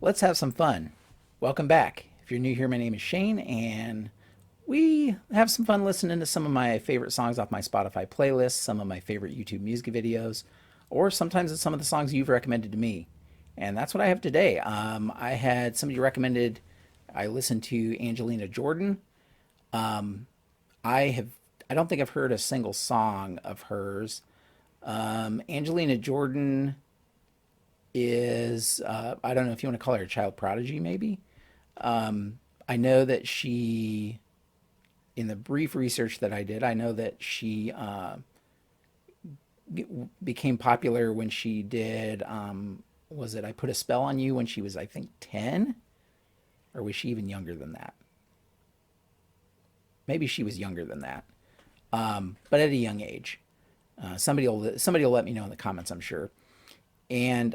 Let's have some fun. Welcome back. If you're new here, my name is Shane, and we have some fun listening to some of my favorite songs off my Spotify playlist, some of my favorite YouTube music videos, or sometimes it's some of the songs you've recommended to me. And that's what I have today. I had somebody recommended I listened to Angelina Jordan. Um, I have I don't think I've heard a single song of hers. Angelina Jordan is I don't know if you want to call her a child prodigy, maybe. I know that she, in the brief research that I did, I know that she became popular when she did. Was it I Put a Spell on You when she was, I think, 10? Or was she even younger than that? Maybe she was younger than that, but at a young age. Somebody will let me know in the comments, I'm sure. And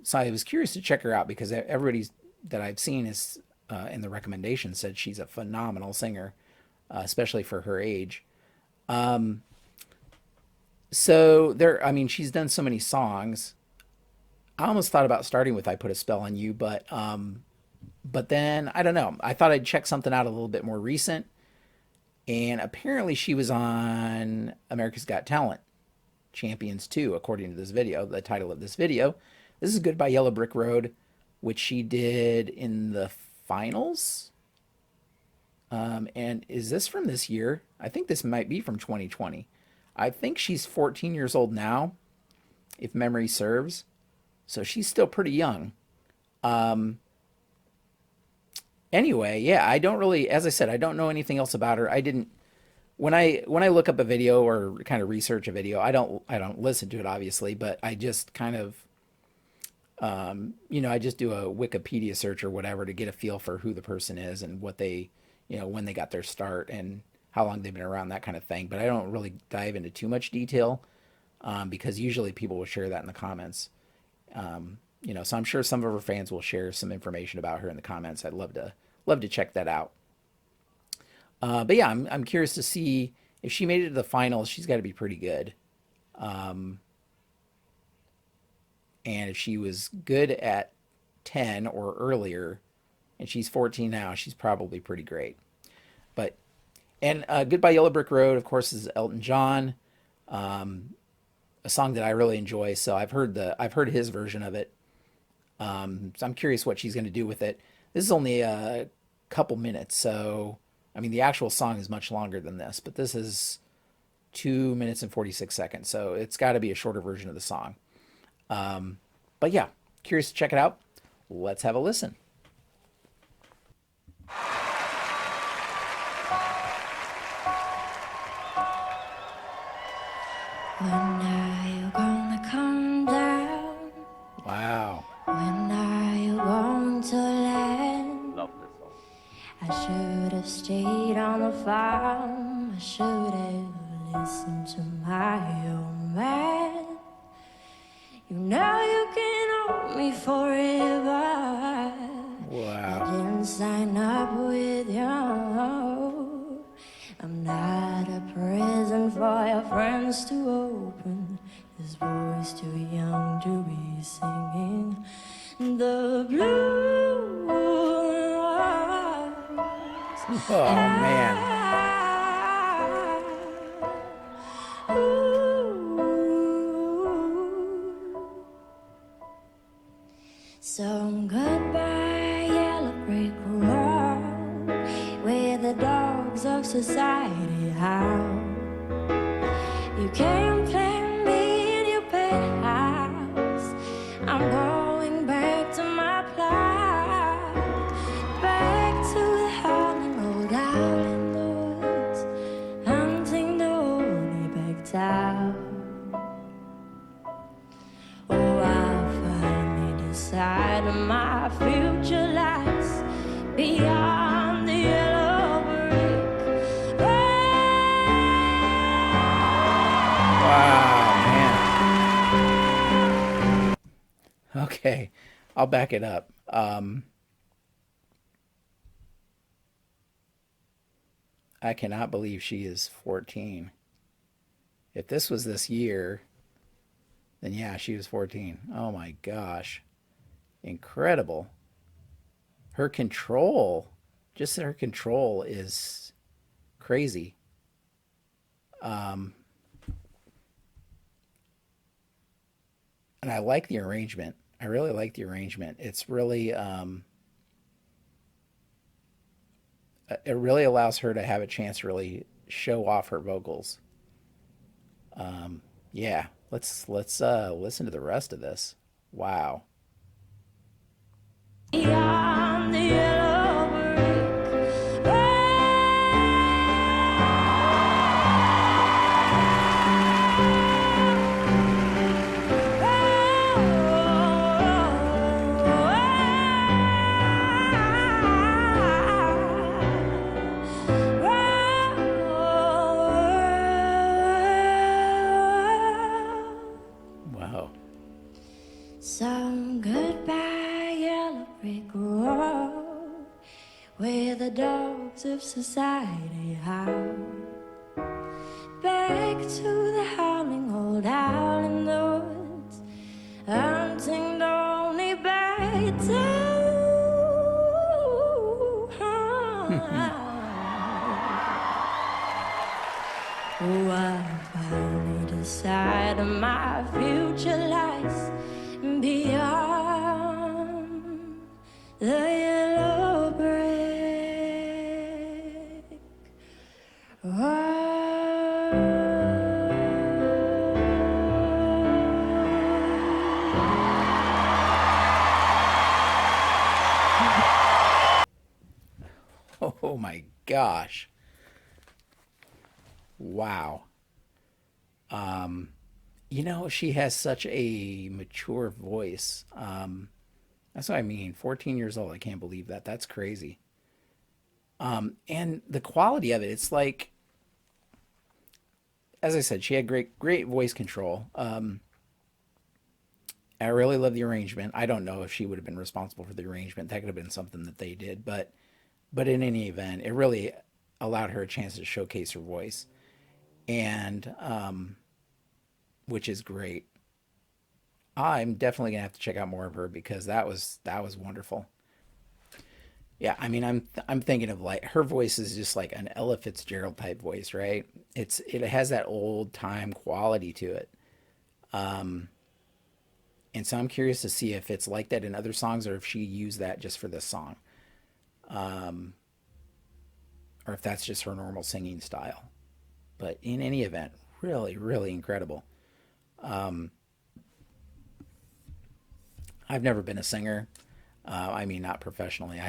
so I was curious to check her out because everybody that I've seen is in the recommendation said she's a phenomenal singer, especially for her age. So there, I mean, she's done so many songs. I almost thought about starting with "I Put a Spell on You," but then I don't know. I thought I'd check something out a little bit more recent, and apparently she was on America's Got Talent Champions 2, according to this video, the title of this video. This is Goodbye Yellow Brick Road, which she did in the finals. And is this from this year? I think this might be from 2020. I think she's 14 years old now, if memory serves. So she's still pretty young. Um, anyway, yeah, I don't really, as I said, I don't know anything else about her. I didn't when I look up a video or kind of research a video, I don't listen to it obviously, but I just kind of I just do a Wikipedia search or whatever to get a feel for who the person is and what they, when they got their start and how long they've been around, that kind of thing. But I don't really dive into too much detail because usually people will share that in the comments. So I'm sure some of her fans will share some information about her in the comments. I'd love to check that out. But yeah, I'm curious to see if she made it to the finals. She's got to be pretty good. Um, and if she was good at 10 or earlier, and she's 14 now, she's probably pretty great. But and Goodbye Yellow Brick Road, of course, is Elton John, um, a song that I really enjoy. So I've heard his version of it. So I'm curious what she's going to do with it. This is only a couple minutes, so I mean the actual song is much longer than this, but this is 2 minutes and 46 seconds, so it's got to be a shorter version of the song. Um, but yeah, curious to check it out. Let's have a listen. When are you gonna come down? Wow. When are you going to land? Love this song. I should have stayed on the farm. I should have listened to my old man. You know you can hold me forever. I Wow. didn't sign up with you. I'm not a present for your friends to open. This boy's too young to be singing the blues. Oh man. So goodbye, yellow brick road, where the dogs of society howl. You can't play me in your penthouse. I'm going back to my plot, back to the howling old owl in the woods, hunting the woolly-backed owl. Oh, I'll finally decide my future lies beyond the yellow brick Wow, man. Okay, I'll back it up. I cannot believe she is 14. If this was this year, then yeah, she was 14. Oh my gosh. Incredible. Her control, just her control is crazy. Um, and I like the arrangement. I really like the arrangement. It really allows her to have a chance to really show off her vocals. Yeah, let's listen to the rest of this. Wow. Beyond the yellow brick Wow. some goodbye yellow brick road where the dogs of society howl. Back to the howling old owl in the woods, hunting only back to. Oh, I finally decided my future lies beyond the yellow brick Oh my gosh. Wow. She has such a mature voice. That's what I mean. 14 years old. I can't believe that. That's crazy. And the quality of it, it's like, as I said, she had great voice control. I really love the arrangement. I don't know if she would have been responsible for the arrangement. That could have been something that they did, but in any event, it really allowed her a chance to showcase her voice, and which is great. I'm definitely gonna have to check out more of her because that was wonderful. Yeah, I mean, I'm thinking of like her voice is just like an Ella Fitzgerald type voice, right? It has that old time quality to it. Um, and so I'm curious to see if it's like that in other songs or if she used that just for this song, um, or if that's just her normal singing style. But in any event, really, really incredible. Um, I've never been a singer. I mean, not professionally.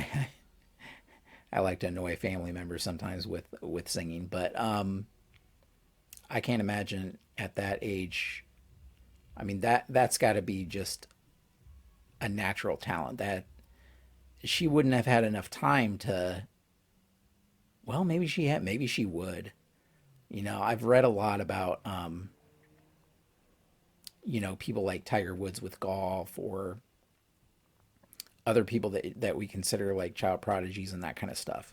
I like to annoy family members sometimes with singing, but I can't imagine at that age. I mean, that's got to be just a natural talent that she wouldn't have had enough time to. Well, maybe she had. Maybe she would. I've read a lot about people like Tiger Woods with golf or other people that we consider like child prodigies and that kind of stuff.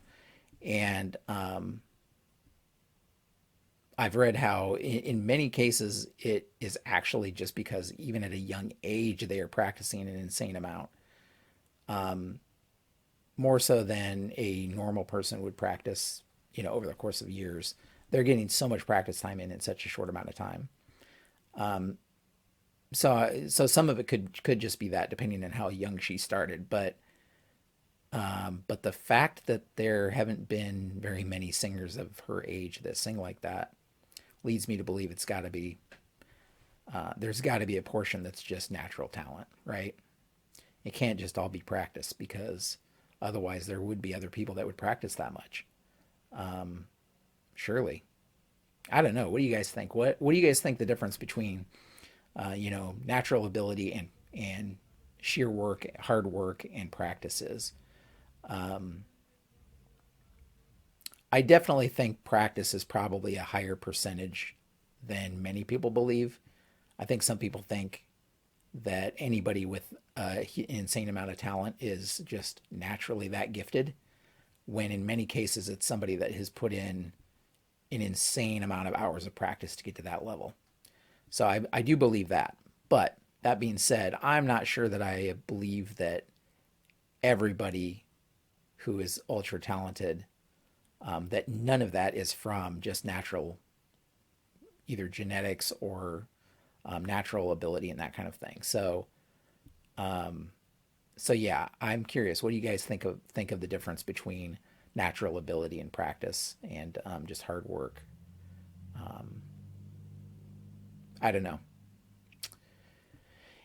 And I've read how in many cases it is actually just because even at a young age they are practicing an insane amount, more so than a normal person would practice, over the course of years. They're getting so much practice time in such a short amount of time. So some of it could just be that, depending on how young she started. But the fact that there haven't been very many singers of her age that sing like that leads me to believe it's got to be there's got to be a portion that's just natural talent, right? It can't just all be practice because otherwise there would be other people that would practice that much. Surely, I don't know. What do you guys think? What do you guys think the difference between natural ability and sheer work, hard work, and practice is? Um, I definitely think practice is probably a higher percentage than many people believe. I think some people think that anybody with an insane amount of talent is just naturally that gifted, when in many cases it's somebody that has put in an insane amount of hours of practice to get to that level. So I do believe that. But that being said, I'm not sure that I believe that everybody who is ultra talented, that none of that is from just natural, either genetics or natural ability and that kind of thing. So yeah, I'm curious. What do you guys think of the difference between natural ability and practice and just hard work? Um, I don't know.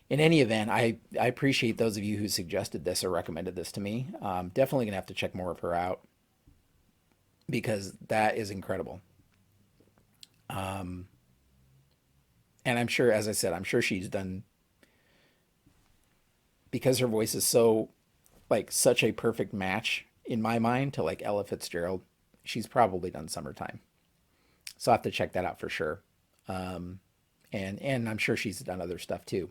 In any event, I appreciate those of you who suggested this or recommended this to me. Definitely gonna have to check more of her out because that is incredible. Um, and I'm sure, as I said, I'm sure she's done because her voice is so like such a perfect match in my mind to like Ella Fitzgerald. She's probably done Summertime, so I have to check that out for sure. Um, and I'm sure she's done other stuff too.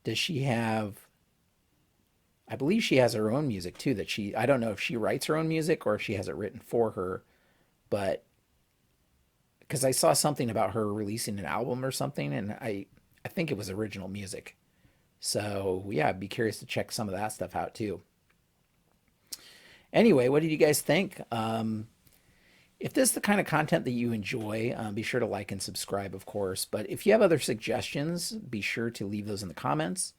Does she have? I believe she has her own music too. That she I don't know if she writes her own music or if she has it written for her, but because I saw something about her releasing an album or something, and I think it was original music. So yeah, I'd be curious to check some of that stuff out too. Anyway, what did you guys think? If this is the kind of content that you enjoy, be sure to like and subscribe, of course. But if you have other suggestions, be sure to leave those in the comments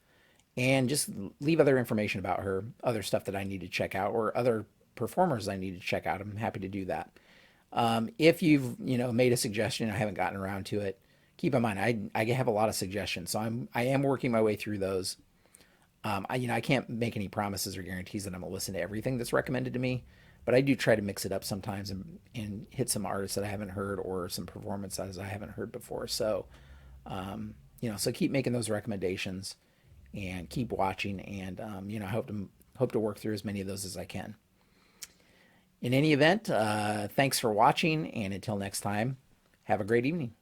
and just leave other information about her, other stuff that I need to check out, or other performers I need to check out. I'm happy to do that. If you've made a suggestion and I haven't gotten around to it, keep in mind I have a lot of suggestions, so I am working my way through those. I can't make any promises or guarantees that I'm gonna listen to everything that's recommended to me, but I do try to mix it up sometimes and hit some artists that I haven't heard or some performances I haven't heard before. So so keep making those recommendations and keep watching, and I hope to work through as many of those as I can. In any event, thanks for watching, and until next time, have a great evening.